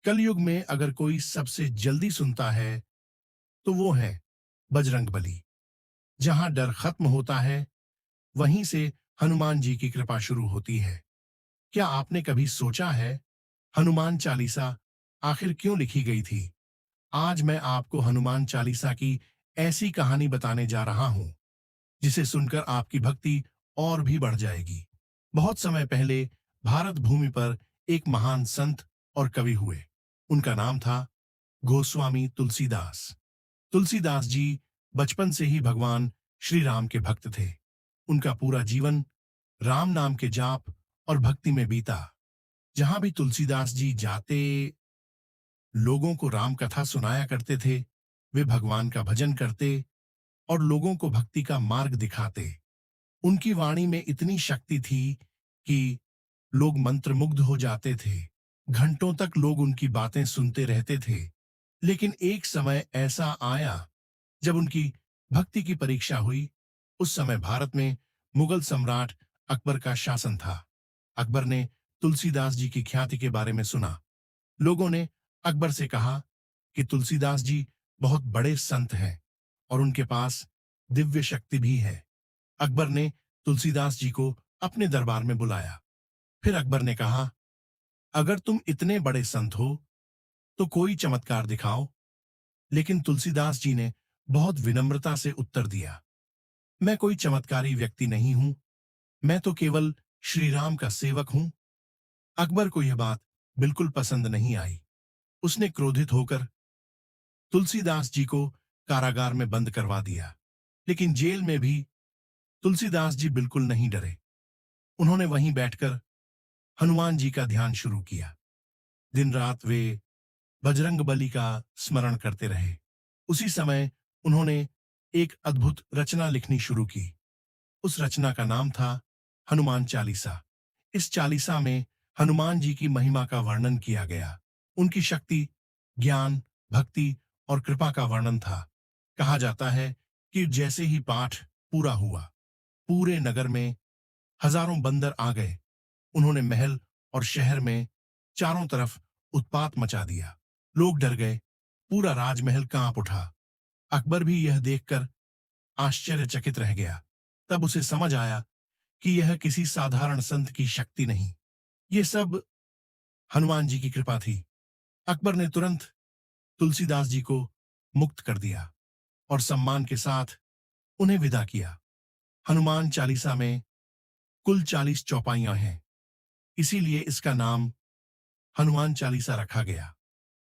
कलयुग में अगर कोई सबसे जल्दी सुनता है तो वो है बजरंगबली। जहां डर खत्म होता है वहीं से हनुमान जी की कृपा शुरू होती है। क्या आपने कभी सोचा है हनुमान चालीसा आखिर क्यों लिखी गई थी? आज मैं आपको हनुमान चालीसा की ऐसी कहानी बताने जा रहा हूं जिसे सुनकर आपकी भक्ति और भी बढ़ जाएगी। बहुत समय पहले भारत भूमि पर एक महान संत और कवि हुए। उनका नाम था गोस्वामी तुलसीदास। तुलसीदास जी बचपन से ही भगवान श्री राम के भक्त थे। उनका पूरा जीवन राम नाम के जाप और भक्ति में बीता। जहां भी तुलसीदास जी जाते, लोगों को राम कथा सुनाया करते थे। वे भगवान का भजन करते और लोगों को भक्ति का मार्ग दिखाते। उनकी वाणी में इतनी शक्ति थी कि लोग मंत्रमुग्ध हो जाते थे। घंटों तक लोग उनकी बातें सुनते रहते थे। लेकिन एक समय ऐसा आया जब उनकी भक्ति की परीक्षा हुई। उस समय भारत में मुगल सम्राट अकबर का शासन था। अकबर ने तुलसीदास जी की ख्याति के बारे में सुना। लोगों ने अकबर से कहा कि तुलसीदास जी बहुत बड़े संत हैं और उनके पास दिव्य शक्ति भी है। अकबर ने तुलसीदास जी को अपने दरबार में बुलाया। फिर अकबर ने कहा, अगर तुम इतने बड़े संत हो तो कोई चमत्कार दिखाओ। लेकिन तुलसीदास जी ने बहुत विनम्रता से उत्तर दिया, मैं कोई चमत्कारी व्यक्ति नहीं हूं, मैं तो केवल श्री राम का सेवक हूं। अकबर को यह बात बिल्कुल पसंद नहीं आई। उसने क्रोधित होकर तुलसीदास जी को कारागार में बंद करवा दिया। लेकिन जेल में भी तुलसीदास जी बिल्कुल नहीं डरे। उन्होंने वहीं बैठकर हनुमान जी का ध्यान शुरू किया। दिन रात वे बजरंगबली का स्मरण करते रहे। उसी समय उन्होंने एक अद्भुत रचना लिखनी शुरू की। उस रचना का नाम था हनुमान चालीसा। इस चालीसा में हनुमान जी की महिमा का वर्णन किया गया। उनकी शक्ति, ज्ञान, भक्ति और कृपा का वर्णन था। कहा जाता है कि जैसे ही पाठ पूरा हुआ, पूरे नगर में हजारों बंदर आ गए। उन्होंने महल और शहर में चारों तरफ उत्पात मचा दिया। लोग डर गए। पूरा राजमहल कांप उठा। अकबर भी यह देखकर आश्चर्यचकित रह गया। तब उसे समझ आया कि यह किसी साधारण संत की शक्ति नहीं, ये सब हनुमान जी की कृपा थी। अकबर ने तुरंत तुलसीदास जी को मुक्त कर दिया और सम्मान के साथ उन्हें विदा किया। हनुमान चालीसा में कुल 40 चौपाइयां हैं, इसीलिए इसका नाम हनुमान चालीसा रखा गया।